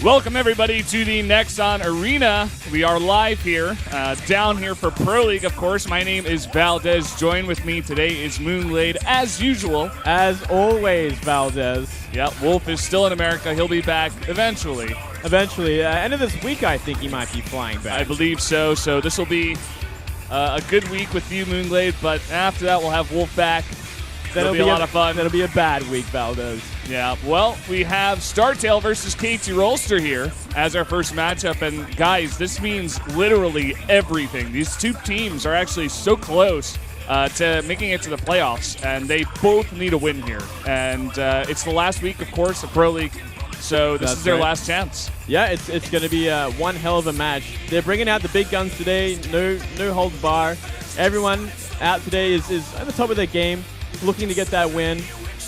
Welcome everybody to the Nexon Arena. We are live here, down here for Pro League, of course. My name is Valdez. Join with me today is Moonglade, as usual. As always, Valdez. Yep, Wolf is still in America. He'll be back eventually. Eventually. End of this week, I think he might be flying back. I believe so. So this will be a good week with you, Moonglade, but after that we'll have Wolf back. That'll be a lot of fun. That'll be a bad week, Valdez. Yeah, well, we have StarTale versus KT Rolster here as our first matchup, and guys, this means literally everything. These two teams are actually so close to making it to the playoffs, and they both need a win here. And it's the last week, of course, of Pro League, so this is their last chance. Yeah, it's going to be one hell of a match. They're bringing out the big guns today, no holds bar. Everyone out today is at the top of their game, looking to get that win.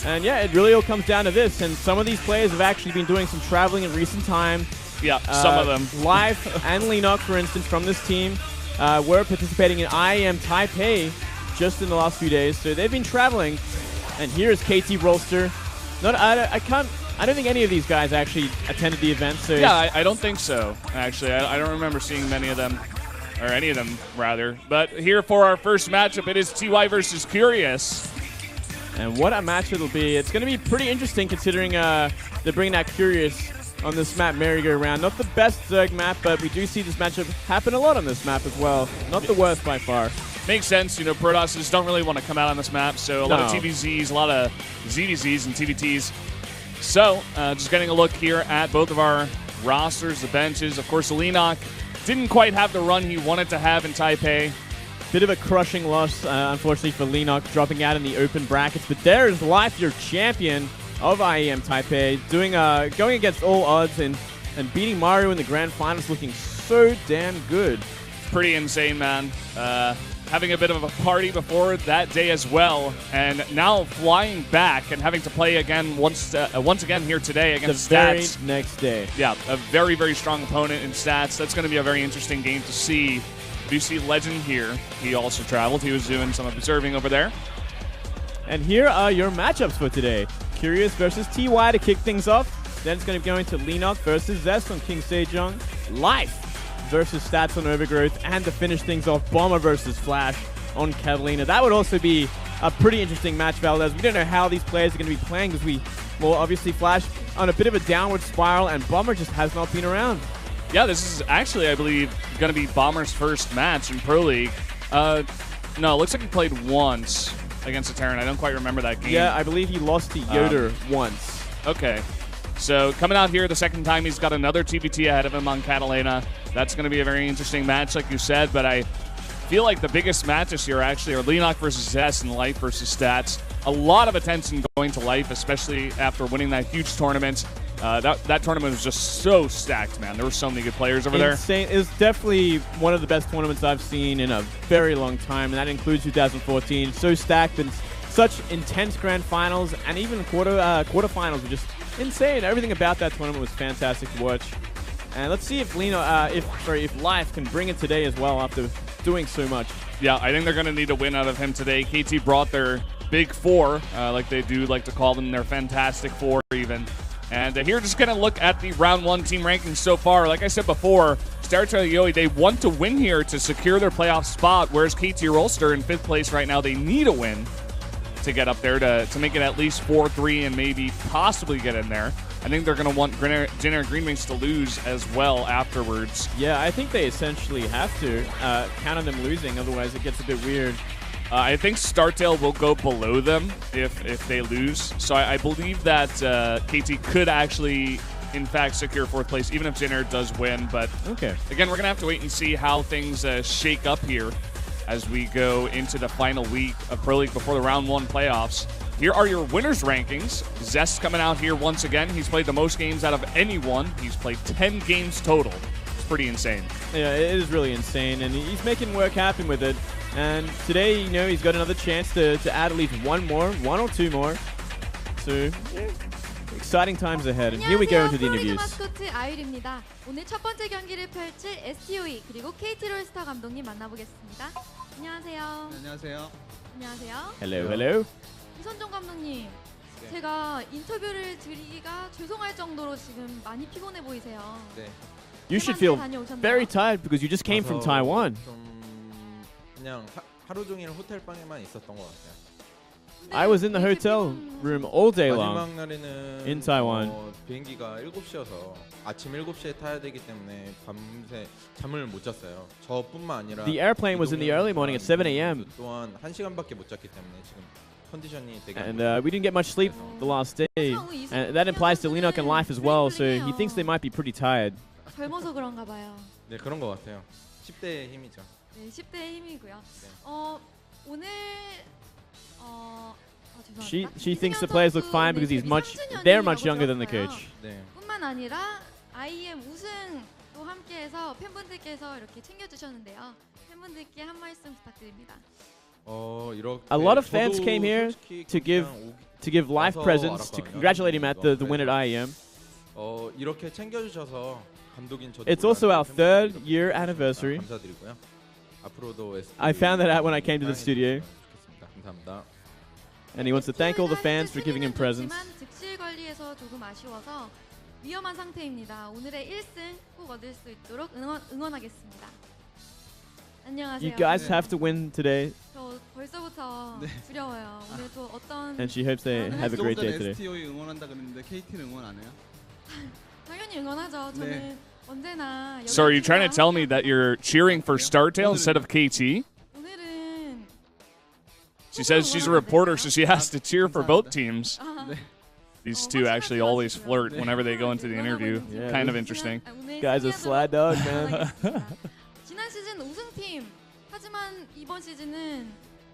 And yeah, it really all comes down to this. And some of these players have actually been doing some traveling in recent time. Yeah, some of them. Life and Lenok, for instance, from this team, were participating in IEM Taipei just in the last few days. So they've been traveling. And here is KT Rolster. I don't think any of these guys actually attended the event. So yeah, I don't think so, actually. I don't remember seeing many of them, or any of them, rather. But here for our first matchup, it is TY versus Curious. And what a match it'll be. It's going to be pretty interesting considering they're bringing out Curious on this map, merry-go-round. Not the best Zerg map, but we do see this matchup happen a lot on this map as well. Not the worst by far. Makes sense. You know, Protosses don't really want to come out on this map, so a lot of TVZs, a lot of ZVZs and TVTs. So, just getting a look here at both of our rosters, the benches. Of course, Lenok didn't quite have the run he wanted to have in Taipei. Bit of a crushing loss, unfortunately, for Lenok, dropping out in the open brackets. But there is Life, your champion of IEM Taipei, going against all odds and beating Mario in the grand finals, looking so damn good. Pretty insane, man. Having a bit of a party before that day as well, and now flying back and having to play again once again here today against Stats. The very next day. Yeah, a very, very strong opponent in Stats. That's going to be a very interesting game to see. We do see Legend here. He also traveled. He was doing some observing over there. And here are your matchups for today. Curious versus TY to kick things off. Then it's going to be going to Lenok versus Zest on King Sejong. Life versus Stats on Overgrowth. And to finish things off, Bomber versus Flash on Catalina. That would also be a pretty interesting match, Valdez. We don't know how these players are going to be playing because obviously Flash on a bit of a downward spiral and Bomber just has not been around. Yeah, this is actually, I believe, going to be Bomber's first match in Pro League. No, it looks like he played once against a Terran. I don't quite remember that game. Yeah, I believe he lost to Yoder once. Okay. So coming out here the second time, he's got another TPT ahead of him on Catalina. That's going to be a very interesting match, like you said, but I feel like the biggest matches here actually are Lenok versus Zest and Life versus Stats. A lot of attention going to Life, especially after winning that huge tournament. That tournament was just so stacked, man. There were so many good players over there. It was definitely one of the best tournaments I've seen in a very long time, and that includes 2014. So stacked and such intense grand finals, and even quarterfinals were just insane. Everything about that tournament was fantastic to watch. And let's see if if Life can bring it today as well after doing so much. Yeah, I think they're going to need a win out of him today. KT brought their big four, like they do like to call them, their fantastic four even. And here, just going to look at the round one team rankings so far. Like I said before, StarTale-yoe, they want to win here to secure their playoff spot, whereas KT Rolster in 5th place right now, they need a win to get up there to make it at least 4-3 and maybe possibly get in there. I think they're going to want Jenner Greenwings to lose as well afterwards. Yeah, I think they essentially have to count on them losing, otherwise it gets a bit weird. I think StarTale will go below them if they lose. So I believe that KT could actually, in fact, secure 4th place, even if Jenner does win. But okay, again, we're going to have to wait and see how things shake up here as we go into the final week of Pro League before the round one playoffs. Here are your winners rankings. Zest coming out here once again. He's played the most games out of anyone. He's played 10 games total. It's pretty insane. Yeah, it is really insane, and he's making work happen with it. And today, he's got another chance to add at least one or two more. So, yeah, exciting times ahead. And here we go into the interviews. 마스코트 아율입니다. 오늘 첫 번째 경기를 펼칠 ST-Yoe 그리고 KT 롤스터 감독님 만나보겠습니다. 안녕하세요. 안녕하세요. 안녕하세요. Hello, hello. 이선종 감독님, 제가 인터뷰를 드리기가 죄송할 정도로 지금 많이 피곤해 보이세요. 네. You should feel 다녀오셨나요? very tired because you just came from Taiwan. 좀 그냥 하루 종일 호텔 방에만 있었던 것 같아요. I was in the hotel room all day long. 마지막 날에는 in Taiwan. 비행기가 7시여서 아침 7시에 타야 되기 때문에 밤새 잠을 못 잤어요. 저뿐만 아니라 The airplane was in the early morning at 7 a.m. 또한 1시간밖에 못 잤기 때문에 지금 컨디션이 되게 And we didn't get much sleep the last day. And that applies to Linok and Life as well, so he thinks they might be pretty tired. 젊어서 그런가 봐요. 네, 그런 것 같아요. 10대의 힘이죠. 네, 10대의 힘이고요. 네. 오늘 She thinks the players look fine because they're much younger than the coach. 네. 뿐만 아니라 IEM 우승도 함께해서 팬분들께서 이렇게 챙겨주셨는데요. 팬분들께 한 말씀 부탁드립니다. 이렇게 A lot of fans 저도 came here 솔직히 to give life 와서 presents to 알았거든요. congratulate him at the win at IEM. 이렇게 챙겨주셔서 감독인 저도 It's also our 팬분들께도 third year anniversary. 감사드리고요. 앞으로도 I found that out when I came to the studio. 좋겠습니다. 감사합니다. And he wants to thank all the fans for giving him presents. 득실 관리에서 조금 아쉬워서 위험한 상태입니다. 오늘의 1승 꼭 얻을 수 있도록 응원하겠습니다. 안녕하세요. You guys have to win today. 저 벌써부터 두려워요. 오늘 또 어떤 And she hopes they have a great day today. ST-Yoe 응원한다 그랬는데 KT는 응원 안 해요? 당연히 응원하죠. 저는 언제나 So are you trying to tell me that you're cheering for StarTale instead of KT? 오늘은 She says she's a reporter, so she has to cheer for both teams. These two actually always flirt whenever they go into the interview. Yeah. Kind of interesting. Guy's a sly dog, man. 지난 시즌 우승팀. 하지만 이번 시즌은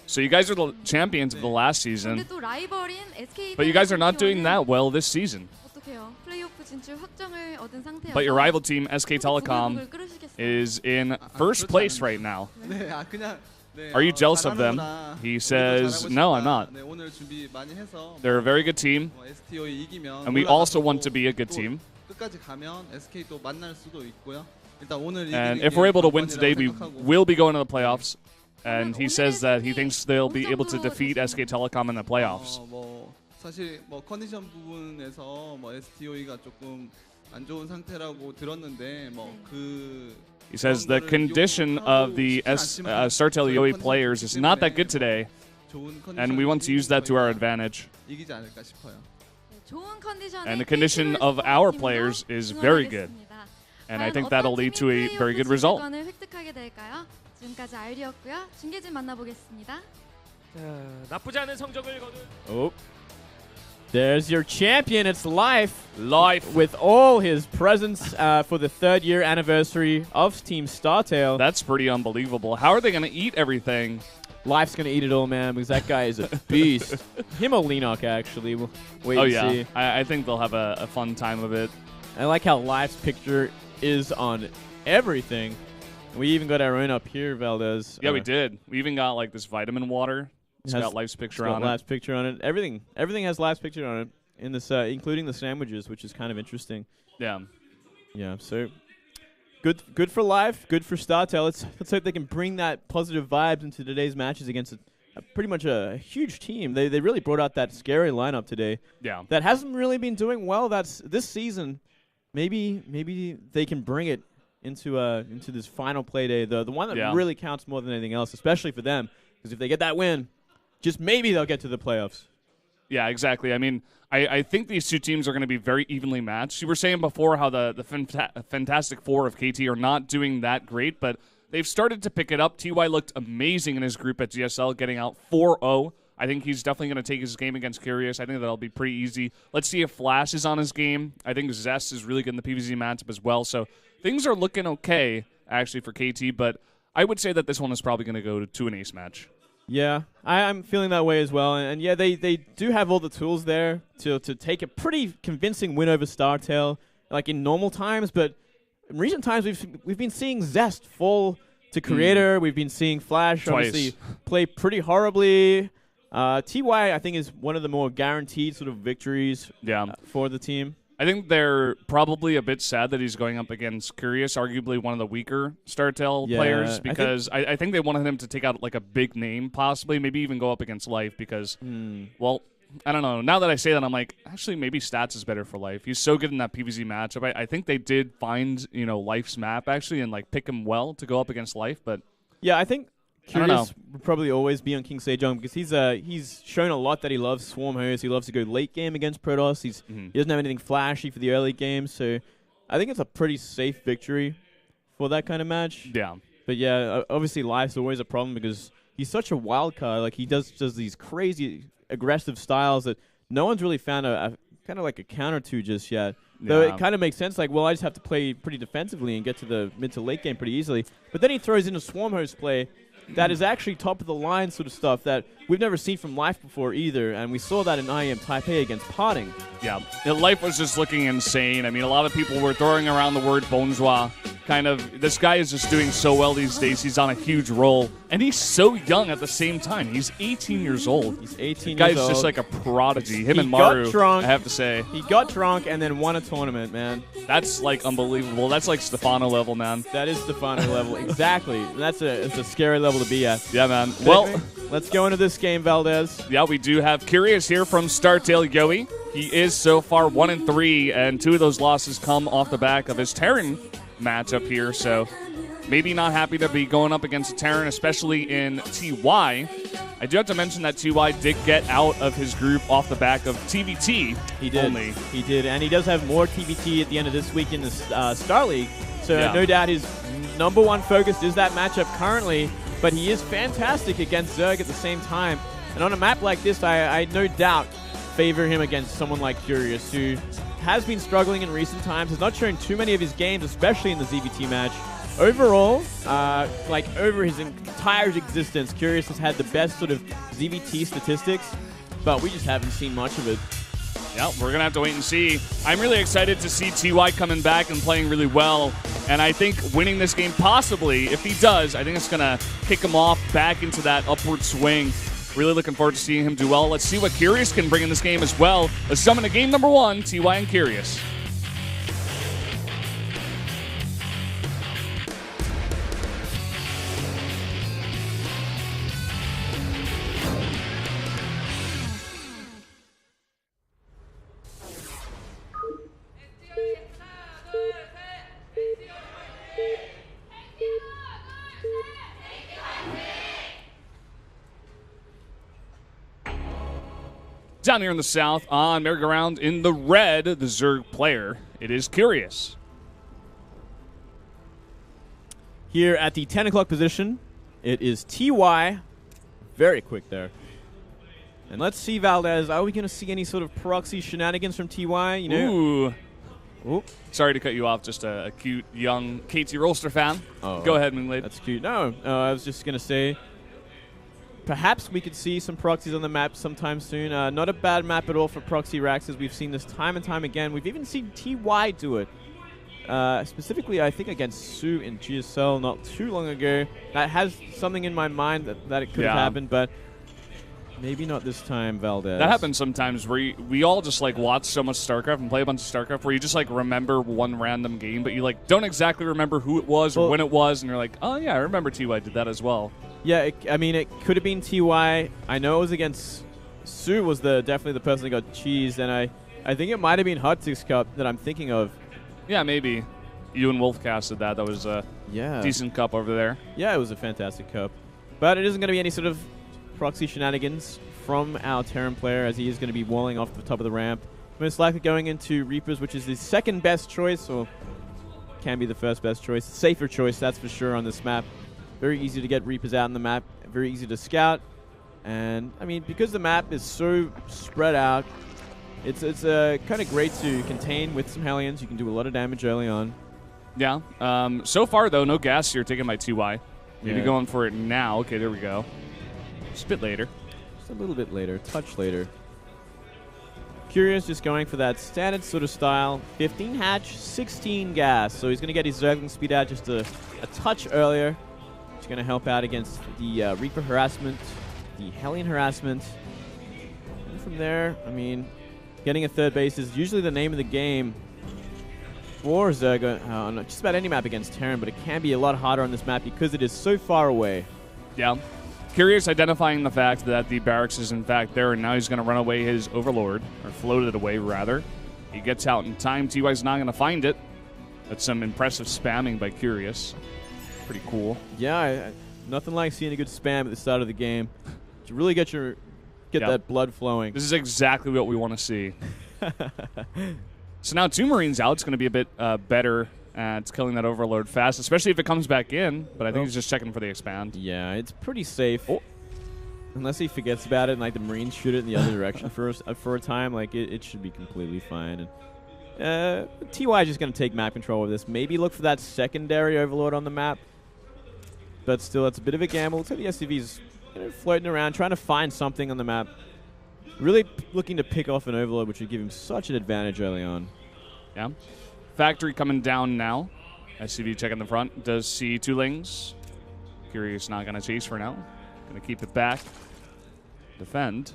So you guys are the champions of the last 근데 season, 또 라이벌인 SK but you guys are not doing that well this season. 어떡해요? 플레이오프 진출 확정을 얻은 상태여서 But your rival team, SK Telecom, 부글부글 끓으시겠어요. is in first place right now. 네, 그냥 네, Are you jealous of them? 잘하는구나. He 우리도 says, 잘하고 no, 싶다. I'm not. 네, 오늘 준비 많이 해서 They're a very good team, ST-Yoe 이기면 and we also want to be a good 또 team. 끝까지 가면 SK 또 만날 수도 있고요. 일단 오늘 And 이기는 if 게 we're able to win 관건이라고 today, we 생각하고. will be going to the playoffs. And he says that he thinks they'll be able to defeat SK Telecom in the playoffs. 뭐 사실 뭐 컨디션 부분에서 뭐 ST-Yoe가 조금 안 좋은 상태라고 들었는데 뭐그 He says the condition of the StarTale-yoe players is not that good today, and we want to use that to our advantage. 이기지 않을까 싶어요. 좋은 컨디션의 And the condition of our players is very good. And I think that'll lead to a very good result. 을 획득하게 될까요? 지금까지 아이리였고요. 중계진 만나보겠습니다. 나쁘지 않은 성적을 거둔 Oh. There's your champion. It's Life. Life. With all his presents for the third year anniversary of Team StarTale. That's pretty unbelievable. How are they going to eat everything? Life's going to eat it all, man, because that guy is a beast. Him or Linok, actually. We'll wait and see. I think they'll have a fun time of it. I like how Life's picture is on everything. We even got our own up here, Valdez. Yeah, we did. We even got like this vitamin water. It's got Life's picture on it. Life's picture on it. Everything has Life's picture on it, in this, including the sandwiches, which is kind of interesting. Yeah. Yeah, so good for Life, good for StarTale. Let's hope they can bring that positive vibes into today's matches against pretty much a huge team. They really brought out that scary lineup today. Yeah. That hasn't really been doing well. That's this season. Maybe they can bring it into this final play day, the one that really counts more than anything else, especially for them, because if they get that win, just maybe they'll get to the playoffs. Yeah, exactly. I mean, I think these two teams are going to be very evenly matched. You were saying before how the Fantastic Four of KT are not doing that great, but they've started to pick it up. TY looked amazing in his group at GSL, getting out 4-0. I think he's definitely going to take his game against Curious. I think that'll be pretty easy. Let's see if Flash is on his game. I think Zest is really good in the PvZ matchup as well. So things are looking okay, actually, for KT, but I would say that this one is probably going to go to an ace match. Yeah, I'm feeling that way as well. And yeah, they do have all the tools there to take a pretty convincing win over StarTale, like in normal times. But in recent times, we've been seeing Zest fall to Creator. We've been seeing Flash obviously play pretty horribly. TY, I think, is one of the more guaranteed sort of victories for the team. I think they're probably a bit sad that he's going up against Curious, arguably one of the weaker StarTale players, because I think they wanted him to take out like a big name, possibly, maybe even go up against Life, because, well, I don't know. Now that I say that, I'm like, actually, maybe Stats is better for Life. He's so good in that PvZ matchup. I think they did find, Life's map, actually, and, pick him well to go up against Life, but... Yeah, I think I don't Curious know. will probably always be on King Sejong because he's shown a lot that he loves Swarm Host. He loves to go late game against Protoss. He doesn't have anything flashy for the early game, so I think it's a pretty safe victory for that kind of match. Yeah. But yeah, obviously Life's always a problem because he's such a wild card. Like, he does these crazy aggressive styles that no one's really found a kind of like a counter to just yet. Though it kind of makes sense, like, well, I just have to play pretty defensively and get to the mid to late game pretty easily. But then he throws in a Swarm Host play that is actually top of the line sort of stuff that we've never seen from Life before either, and we saw that in IEM Taipei against Parting. Yeah, Life was just looking insane. I mean, a lot of people were throwing around the word bonjour. Kind of, this guy is just doing so well these days. He's on a huge roll, and he's so young at the same time. He's 18 years old. He's 18 the years guy's old. just like a prodigy. Him He and got Maru, drunk. I have to say. He got drunk and then won a tournament, man. That's, unbelievable. That's, Stefano level, man. That is Stefano level. Exactly. It's a scary level to be at. Yeah, man. Well, let's go into this game, Valdez. yeah, we do have Curious here from StarTale-yoe. He is so far 1-3, and 2 of those losses come off the back of his Terran matchup here, so maybe not happy to be going up against a Terran, especially in TY. I do have to mention that TY did get out of his group off the back of TVT. He did. Only. He did, and he does have more TVT at the end of this week in the Star League, so Yeah. no doubt his number one focus is that matchup currently, but he is fantastic against Zerg at the same time, and on a map like this, I no doubt favor him against someone like Curious, who has been struggling in recent times, has not shown too many of his games, especially in the ZVT match. Overall, over his entire existence, Curious has had the best sort of ZVT statistics, but we just haven't seen much of it. Yeah, we're going to have to wait and see. I'm really excited to see TY coming back and playing really well, and I think winning this game possibly, if he does, I think it's going to kick him off back into that upward swing. Really looking forward to seeing him do well. Let's see what Curious can bring in this game as well. Let's jump into game number 1, TY and Curious. Down here in the south on merry-go-round in the red, the Zerg player, it is Curious. Here at the 10 o'clock position, it is TY. Very quick there. And let's see, Valdez, are we going to see any sort of proxy shenanigans from TY? Ooh. Ooh. Sorry to cut you off, just a cute young KT Rolster fan. Oh, Go ahead, Moonglade. That's cute. No, I was just going to say, perhaps we could see some proxies on the map sometime soon. Not a bad map at all for proxy racks, as we've seen this time and time again. We've even seen TY do it. Specifically, I think against Sue in GSL not too long ago. That has something in my mind that it could have happened, but maybe not this time, Valdez. That happens sometimes where we all just watch so much StarCraft and play a bunch of StarCraft where you just remember one random game, but you don't exactly remember who it was or when it was, and you're like, oh yeah, I remember TY did that as well. Yeah, it could have been TY. I know it was against Sue was definitely the person that got cheesed, and I think it might have been Hot Six Cup that I'm thinking of. Yeah, maybe. You and Wolf casted that. That was a decent cup over there. Yeah, it was a fantastic cup. But it isn't going to be any sort of proxy shenanigans from our Terran player, as he is going to be walling off the top of the ramp. Most likely going into Reapers, which is the second best choice, or can be the first best choice. Safer choice, that's for sure, on this map. Very easy to get Reapers out on the map. Very easy to scout. And, I mean, because the map is so spread out, it's kind of great to contain with some Hellions. You can do a lot of damage early on. Yeah. So far, though, no gas here taken by TY. Maybe going for it now. Okay, there we go. Just a bit later. Just a little bit later. Touch later. Curious just going for that standard sort of style. 15 hatch, 16 gas. So he's going to get his Zergling speed out just a touch earlier. It's going to help out against the Reaper harassment, the Hellion harassment. And from there, I mean, getting a third base is usually the name of the game for Zerg on just about any map against Terran, but it can be a lot harder on this map because it is so far away. Yeah. Curious identifying the fact that the barracks is in fact there, and now he's going to run away his Overlord, or float it away rather. He gets out in time. TY's not going to find it. That's some impressive spamming by Curious. Pretty cool. Yeah, nothing like seeing a good spam at the start of the game to really get that blood flowing. This is exactly what we want to see. So now 2 Marines out. It's going to be a bit better at killing that Overlord fast, especially if it comes back in. But I think he's just checking for the expand. Yeah, it's pretty safe. Unless he forgets about it and like the Marines shoot it in the other direction for a time, like it should be completely fine. And TY is just going to take map control of this. Maybe look for that secondary Overlord on the map. But still, that's a bit of a gamble. Looks like the SCV's floating around, trying to find something on the map. Really looking to pick off an Overlord, which would give him such an advantage early on. Yeah. Factory coming down now. SCV checking the front. Does see 2 Lings. Curious not going to chase for now. Going to keep it back. Defend.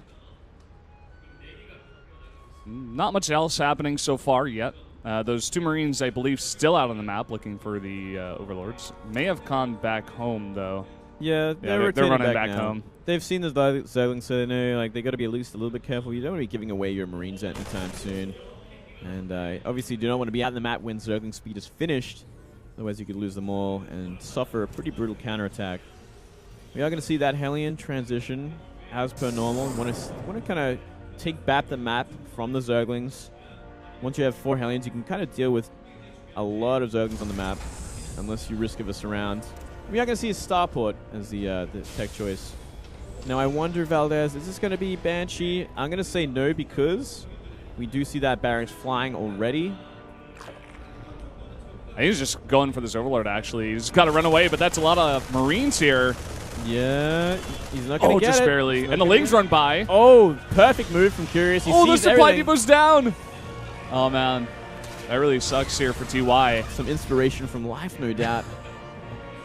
Not much else happening so far yet. Those 2 Marines, I believe, still out on the map looking for the Overlords. May have gone back home, though. Yeah, they're running back home. They've seen the Zerglings, so they know like they got to be at least a little bit careful. You don't want to be giving away your Marines anytime soon. And obviously you do not want to be out in the map when Zergling speed is finished. Otherwise you could lose them all and suffer a pretty brutal counterattack. We are going to see that Hellion transition as per normal. Want to kind of take back the map from the Zerglings. Once you have 4 Hellions, you can kind of deal with a lot of Zerglings on the map, unless you risk of a surround. We are going to see a Starport as the tech choice. Now I wonder, Valdez, is this going to be Banshee? I'm going to say no because we do see that barracks flying already. I think he's just going for this Overlord, actually. He's got to run away, but that's a lot of Marines here. Yeah, he's not going to get just it. barely. And the Lings run by. Oh, perfect move from Curious. He the sees supply everything. depot's down. Oh, man. That really sucks here for TY. Some inspiration from life, no doubt.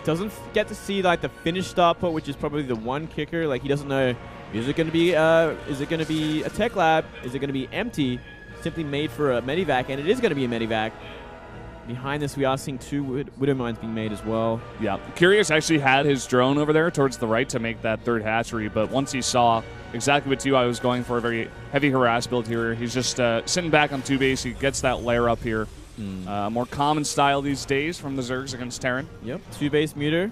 Doesn't get to see like the finished Starport, which is probably the one kicker. Like he doesn't know, is it going to be a tech lab? Is it going to be empty? Simply made for a medivac, and it is going to be a medivac. Behind this, we are seeing 2 Widow Mines being made as well. Yeah, Curious actually had his drone over there towards the right to make that 3rd hatchery, but once he saw exactly what TY was going for, a very heavy harass build here, he's just sitting back on 2 base. He gets that lair up here. More common style these days from the Zergs against Terran. Yep, 2-base muter.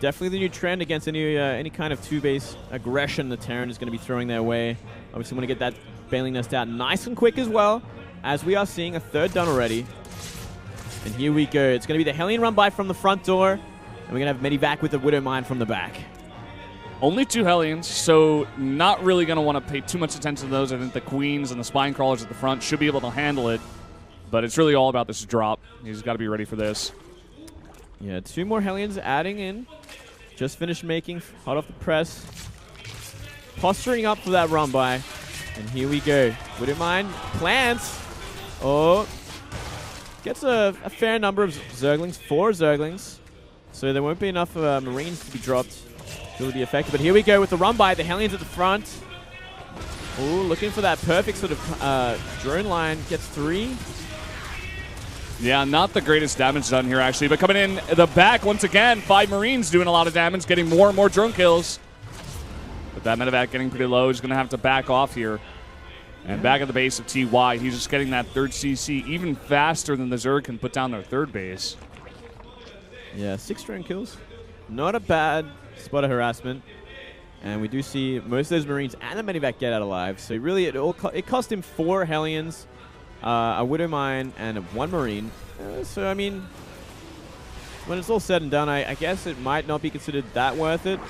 Definitely the new trend against any kind of 2-base aggression the Terran is going to be throwing their way. Obviously want to get that Baneling Nest out nice and quick as well, as we are seeing a 3rd done already. And here we go. It's going to be the Hellion run by from the front door, and we're going to have Medivac with the Widow Mine from the back. Only 2 Hellions, so not really going to want to pay too much attention to those. I think the Queens and the Spine Crawlers at the front should be able to handle it. But it's really all about this drop. He's got to be ready for this. Yeah, 2 more Hellions adding in. Just finished making, hot off the press. Posturing up for that run by. And here we go. Widow Mine plants. Oh. Gets a fair number of Zerglings. 4 Zerglings. So there won't be enough Marines to be dropped to really be effective. But here we go with the run by. The Hellions at the front. Ooh, looking for that perfect sort of drone line. Gets 3. Yeah, not the greatest damage done here, actually. But coming in the back, once again, 5 Marines doing a lot of damage, getting more and more drone kills. But that medevac getting pretty low. He's going to have to back off here. And back at the base of TY, he's just getting that 3rd CC even faster than the Zerg can put down their 3rd base. Yeah, 6 drone kills. Not a bad spot of harassment. And we do see most of those Marines and the medevac get out alive. So really, it cost him 4 Hellions, a Widow Mine, and 1 Marine. So, I mean, when it's all said and done, I guess it might not be considered that worth it.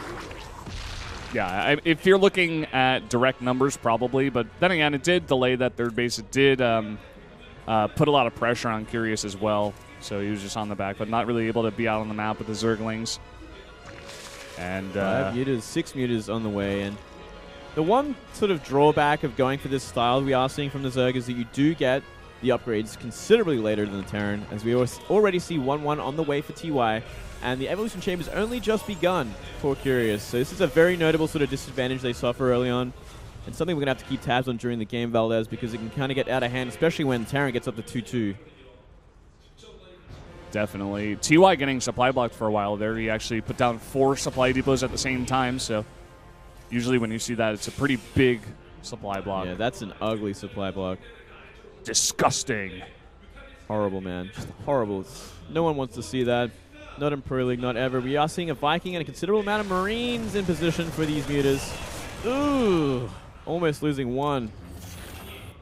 Yeah, if you're looking at direct numbers, probably. But then again, it did delay that 3rd base. It did put a lot of pressure on Curious as well. So he was just on the back, but not really able to be out on the map with the Zerglings. And 5 mutas, 6 mutas on the way. And the one sort of drawback of going for this style we are seeing from the Zerg is that you do get the upgrades considerably later than the Terran, as we already see 1-1 on the way for TY. And the Evolution Chamber's only just begun for Curious. So this is a very notable sort of disadvantage they suffer early on. And something we're going to have to keep tabs on during the game, Valdez, because it can kind of get out of hand, especially when Terran gets up to 2-2. Definitely. TY getting supply blocked for a while there. He actually put down 4 supply depots at the same time, so usually when you see that, it's a pretty big supply block. Yeah, that's an ugly supply block. Disgusting. Horrible, man. Just horrible. No one wants to see that. Not in Pro League, not ever. We are seeing a Viking and a considerable amount of Marines in position for these mutas. Ooh, almost losing 1.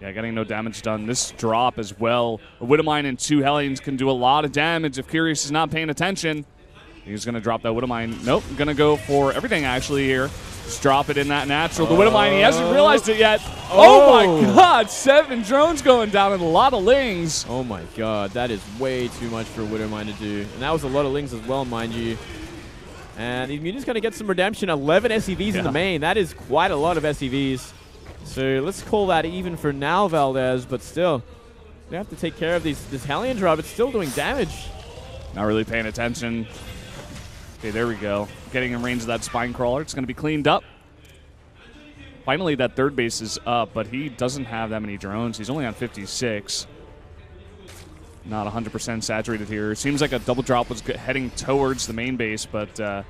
Yeah, getting no damage done. This drop as well. A Widowmine and 2 Hellions can do a lot of damage if Curious is not paying attention. He's going to drop that Widowmine. Nope, going to go for everything actually here. Just drop it in that natural. The Widowmine, he hasn't realized it yet. Oh my god, 7 drones going down and a lot of Lings. Oh my god, that is way too much for Widowmine to do. And that was a lot of Lings as well, mind you. And he's just going to get some redemption. 11 SCVs in the main. That is quite a lot of SCVs. So let's call that even for now, Valdez, but still, we have to take care of this Hellion drop. It's still doing damage. Not really paying attention. Okay, there we go. Getting in range of that Spine Crawler. It's going to be cleaned up. Finally, that third base is up, but he doesn't have that many drones. He's only on 56. Not 100% saturated here. Seems like a double drop was heading towards the main base, but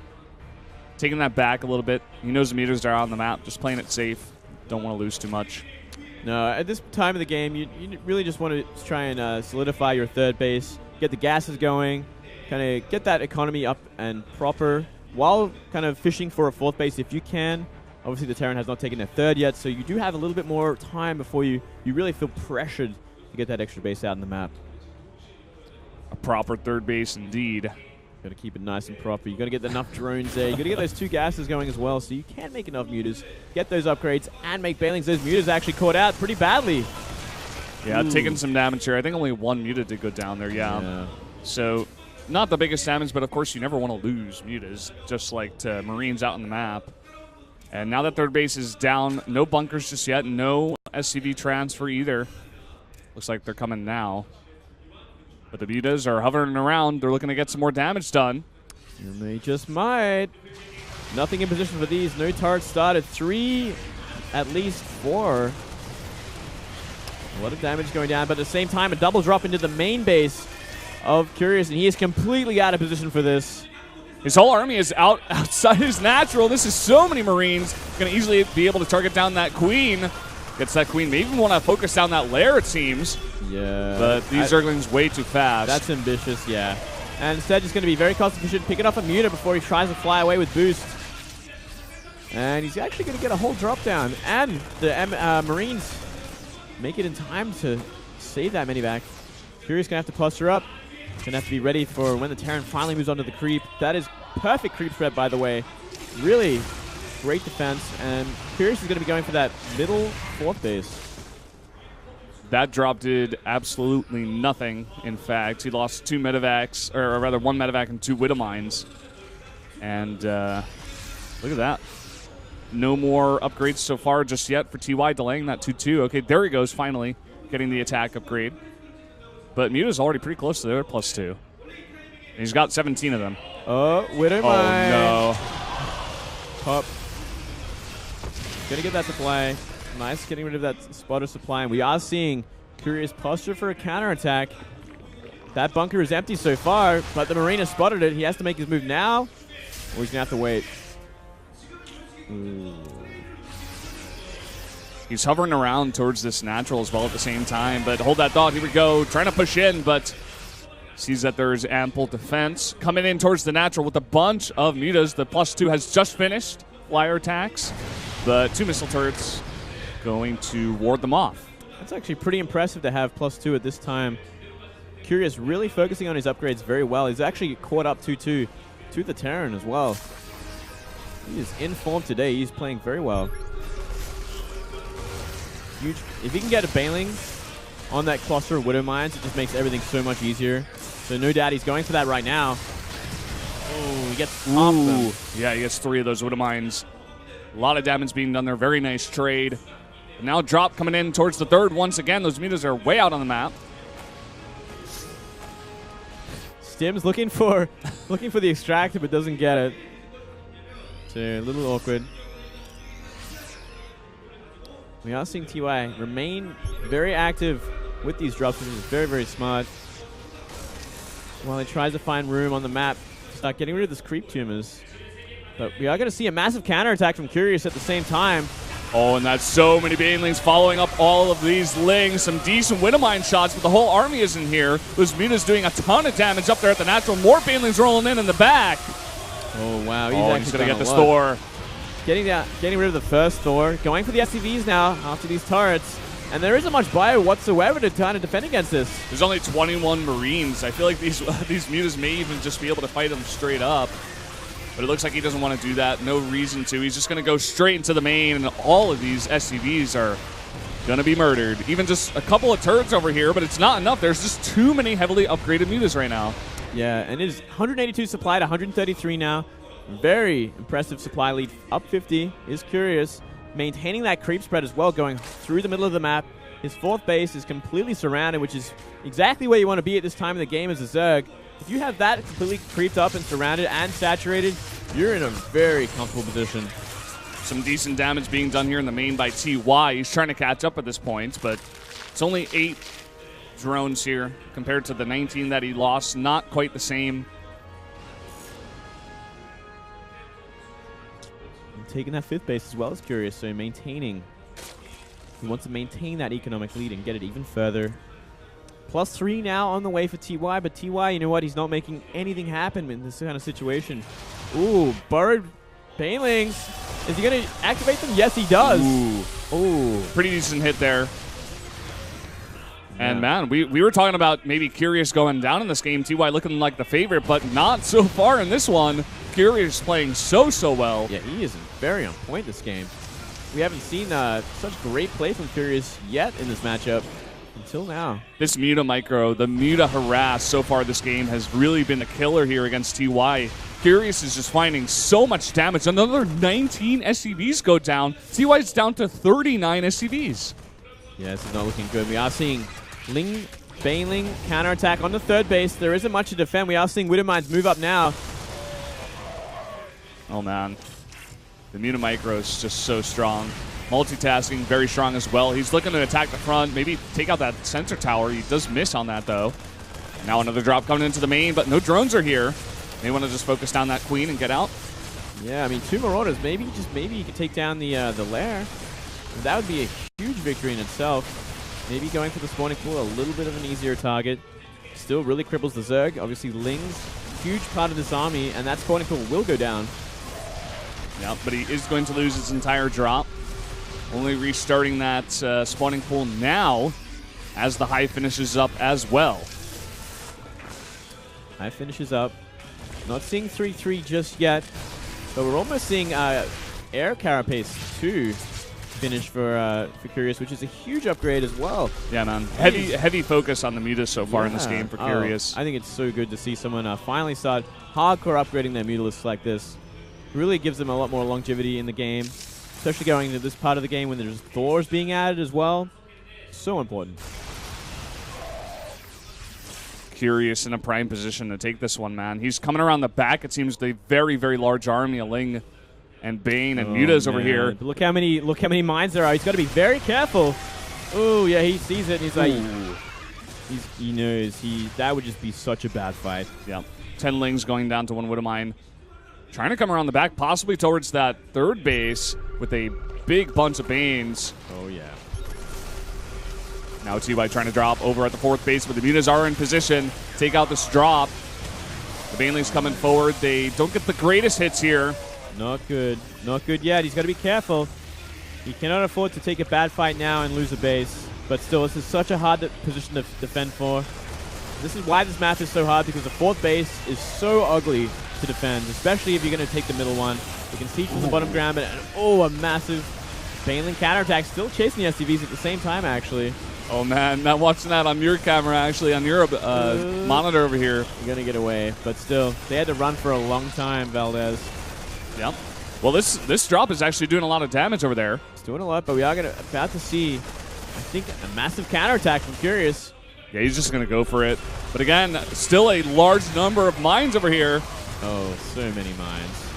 taking that back a little bit. He knows the meters are on the map, just playing it safe. Don't want to lose too much. No, at this time of the game, you really just want to try and solidify your third base, get the gases going, kind of get that economy up and proper, while kind of fishing for a fourth base if you can. Obviously, the Terran has not taken a third yet, so you do have a little bit more time before you really feel pressured to get that extra base out on the map. A proper third base indeed. Got to keep it nice and proper. You got to get enough drones there. You got to get those 2 gases going as well, so you can make enough mutas, get those upgrades, and make bailings. Those mutas actually caught out pretty badly. Yeah, taking some damage here. I think only 1 muta did go down there. Yeah. So not the biggest damage, but of course you never want to lose mutas, just like to Marines out on the map. And now that third base is down, no bunkers just yet, no SCV transfer either. Looks like they're coming now. But the mutas are hovering around. They're looking to get some more damage done. And they just might. Nothing in position for these. No turrets started. 3, at least 4. A lot of damage going down, but at the same time, a double drop into the main base of Curious, and he is completely out of position for this. His whole army is outside his natural. This is so many Marines. Going to easily be able to target down that Queen. Gets that Queen. May even want to focus down that lair, it seems. Yeah. But these Zerglings way too fast. That's ambitious, yeah. And instead, just going to be very cost efficient, picking up a muta before he tries to fly away with boost. And he's actually going to get a whole drop down. And the Marines make it in time to save that mini back. Curious going to have to cluster up. Going to have to be ready for when the Terran finally moves on to the creep. That is perfect creep spread, by the way. Really great defense. And Curious is going to be going for that middle 4th base. That drop did absolutely nothing. In fact, he lost 2 medevacs, or rather 1 medevac and 2 Widowmines. And look at that. No more upgrades so far just yet for TY, delaying that 2-2. Okay, there he goes, finally, getting the attack upgrade. But Muta's already pretty close to their +2. And he's got 17 of them. Oh, Widowmine. Oh, no. Pop. Gonna get that supply. Nice, getting rid of that spotter supply. And we are seeing Curious posture for a counterattack. That bunker is empty so far, but the Marine has spotted it. He has to make his move now, or he's gonna have to wait. Ooh. He's hovering around towards this natural as well at the same time, but hold that thought. Here we go. Trying to push in, but sees that there's ample defense. Coming in towards the natural with a bunch of mutas. The +2 has just finished. Flyer attacks, but 2 missile turrets going to ward them off. That's actually pretty impressive to have +2 at this time. Curious really focusing on his upgrades very well. He's actually caught up 2-2 to the Terran as well. He is in form today. He's playing very well. Huge. If he can get a Bailing on that cluster of Widow Mines, it just makes everything so much easier. So no doubt he's going for that right now. Oh, he gets half of them. Yeah, he gets 3 of those Widow Mines. A lot of damage being done there. Very nice trade. And now drop coming in towards the 3rd. Once again, those mutas are way out on the map. Stim's looking for the extractor, but doesn't get it. So a little awkward. We are seeing TY remain very active with these drops, which is very, very smart. while he tries to find room on the map to start getting rid of this creep tumors. But we are going to see a massive counterattack from Curious at the same time. Oh, and that's so many Banelings following up all of these Lings. Some decent Widowmine shots, but the whole army isn't here. Those Muta's doing a ton of damage up there at the natural. More Banelings rolling in the back. Oh, wow. He's going to get this Thor. Getting rid of the first Thor. Going for the SCVs now after these turrets. And there isn't much bio whatsoever to try to defend against this. There's only 21 Marines. I feel like these Mutas may even just be able to fight them straight up. But it looks like he doesn't want to do that. No reason to. He's just going to go straight into the main, and all of these SCVs are going to be murdered. Even just a couple of turrets over here, but it's not enough. There's just too many heavily upgraded Mutas right now. Yeah, and it is 182 supply to 133 now. Very impressive supply lead. Up 50 is Curious. Maintaining that creep spread as well, going through the middle of the map. His fourth base is completely surrounded, which is exactly where you want to be at this time of the game as a Zerg. If you have that completely creeped up and surrounded and saturated, you're in a very comfortable position. Some decent damage being done here in the main by TY. He's trying to catch up at this point, but it's only 8 drones here compared to the 19 that he lost. Not quite the same. Taking that fifth base as well as Curious, so maintaining. He wants to maintain that economic lead and get it even further. +3 now on the way for TY, but TY, you know what? He's not making anything happen in this kind of situation. Ooh, burrowed Banelings. Is he going to activate them? Yes, he does. Ooh. Pretty decent hit there. Yeah. And man, we were talking about maybe Curious going down in this game. TY looking like the favorite, but not so far in this one. Curious playing so well. Yeah, he is very on point this game. We haven't seen such great play from Curious yet in this matchup until now. This Muta micro, the Muta harass so far this game has really been a killer here against TY. Curious is just finding so much damage. Another 19 SCVs go down. TY is down to 39 SCVs. Yeah, this is not looking good. We are seeing Ling Baneling counterattack on the third base. There isn't much to defend. We are seeing Widowmines move up now. Oh man, the Muta micro is just so strong. Multitasking, very strong as well. He's looking to attack the front, maybe take out that sensor tower. He does miss on that though. Now another drop coming into the main, but no drones are here. They want to just focus down that queen and get out. Yeah, I mean, 2 Marauders. Maybe you could take down the lair. That would be a huge victory in itself. Maybe going for the spawning pool, a little bit of an easier target. Still really cripples the Zerg. Obviously, Ling's huge part of this army, and that spawning pool will go down. Yeah, but he is going to lose his entire drop. Only restarting that spawning pool now as the Hive finishes up as well. Hive finishes up. Not seeing 3-3 just yet, but we're almost seeing Air Carapace 2 finish for Curious, which is a huge upgrade as well. Yeah, man. Heavy focus on the Mutas so far in this game for Curious. I think it's so good to see someone finally start hardcore upgrading their Mutalisks like this. Really gives them a lot more longevity in the game, especially going into this part of the game when there's Thors being added as well. So important. Curious in a prime position to take this one, man. He's coming around the back. It seems the very, very large army of Ling and Bane and Mutas over here. But look how many mines there are. He's got to be very careful. Oh yeah, he sees it. And he's like, he knows that would just be such a bad fight. Yeah, 10 Lings going down to 1 Widowmine. Trying to come around the back, possibly towards that third base with a big bunch of Banes. Oh yeah. Now TY trying to drop over at the fourth base, but the Mutas are in position. Take out this drop. The Banelings coming forward. They don't get the greatest hits here. Not good. Not good yet. He's got to be careful. He cannot afford to take a bad fight now and lose a base. But still, this is such a hard position to defend for. This is why this map is so hard, because the fourth base is so ugly to defend, especially if you're going to take the middle one. You can see from the bottom ground, but a massive Baneling counterattack, still chasing the SCVs at the same time, actually. Oh man, not watching that on your camera, actually, on your monitor over here. You're going to get away, but still, they had to run for a long time, Valdez. Yep. Well, this drop is actually doing a lot of damage over there. It's doing a lot, but we are about to see, I think, a massive counterattack from Curious. Yeah, he's just going to go for it. But again, still a large number of mines over here. Oh, so many mines.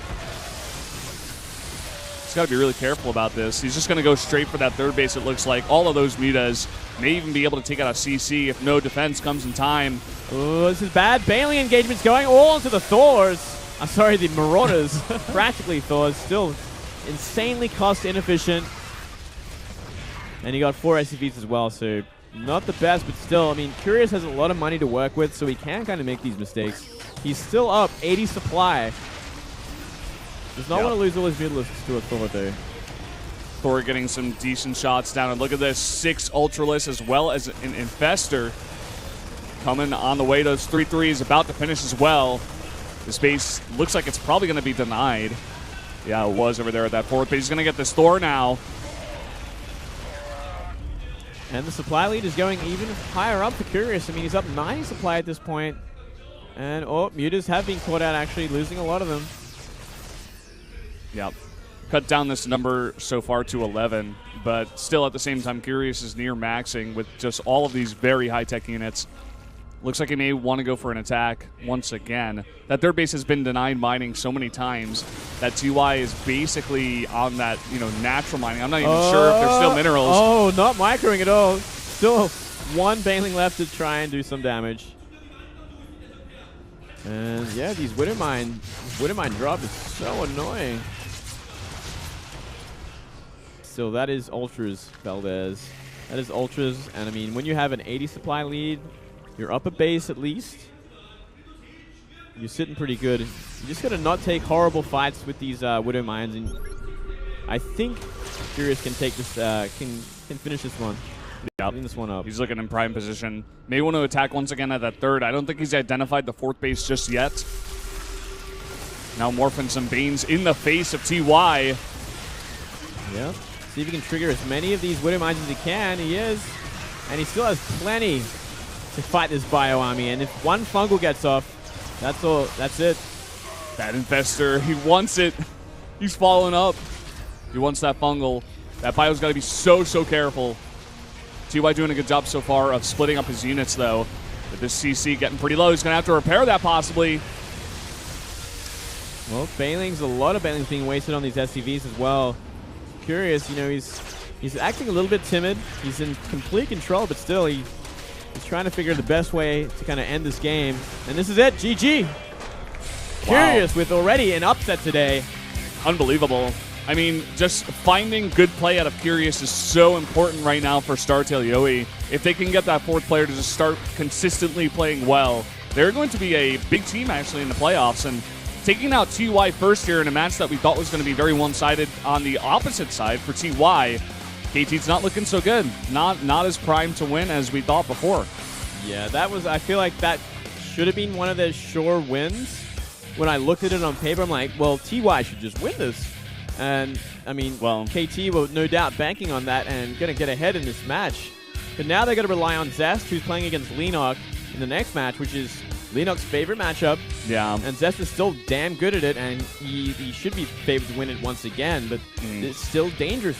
He's got to be really careful about this. He's just going to go straight for that third base, it looks like. All of those Mutas May even be able to take out a CC if no defense comes in time. Oh, this is bad. Bailing engagements going all into the Thors. Sorry, the Marauders. Practically Thors. Still insanely cost inefficient. And you got 4 SCVs as well, so not the best, but still, I mean, Curious has a lot of money to work with, so he can kind of make these mistakes. He's still up 80 supply. Does not want to lose all his Mutalisks to a Thor, though. Thor getting some decent shots down, and look at this, 6 Ultralisk as well as an Infestor coming on the way. Those 3-3s about to finish as well. The space looks like it's probably going to be denied. Yeah, it was over there at that fourth, but he's going to get this Thor now. And the supply lead is going even higher up for Curious. I mean, he's up 90 supply at this point. And, oh, Mutas have been caught out, actually, losing a lot of them. Yep. Cut down this number so far to 11, but still at the same time, Curious is near maxing with just all of these very high-tech units. Looks like he may want to go for an attack once again. That third base has been denied mining so many times that TY is basically on that, natural mining. I'm not even sure if there's still minerals. Oh, not microing at all. Still one Bailing left to try and do some damage. And yeah, these Widowmine drop is so annoying. Still, that is Ultras, Valdez. That is Ultras, and I mean, when you have an 80 supply lead, you're up a base at least. You're sitting pretty good. You just gotta not take horrible fights with these Widow Mines, and I think Curious can take this, can finish this one. Yep. Clean this one up. He's looking in prime position. May want to attack once again at that third. I don't think he's identified the fourth base just yet. Now morphing some Banes in the face of TY. Yeah. See if he can trigger as many of these Widow Mines as he can. He is. And he still has plenty to fight this Bio Army. And if one Fungal gets off, that's all. That's it. That Infestor, he wants it. He's following up. He wants that Fungal. That Bio's got to be so careful. TY doing a good job so far of splitting up his units, though. With this CC getting pretty low, he's going to have to repair that possibly. Well, Bailing's, a lot of Bailing's being wasted on these SCVs as well. Curious, he's acting a little bit timid. He's in complete control, but still, he's trying to figure the best way to kind of end this game. And this is it, GG. Curious with already an upset today. Unbelievable. I mean, just finding good play out of Curious is so important right now for StarTale-yoe. If they can get that fourth player to just start consistently playing well, they're going to be a big team actually in the playoffs. And taking out TY first here in a match that we thought was going to be very one-sided on the opposite side for TY, KT's not looking so good. Not as primed to win as we thought before. Yeah, that was, I feel like that should have been one of their sure wins. When I looked at it on paper, I'm like, well, TY should just win this. And, I mean, well, KT will no doubt banking on that and going to get ahead in this match. But now they're going to rely on Zest, who's playing against Lenok in the next match, which is Lenok's favorite matchup. Yeah. And Zest is still damn good at it, and he should be favored to win it once again, but it's still dangerous.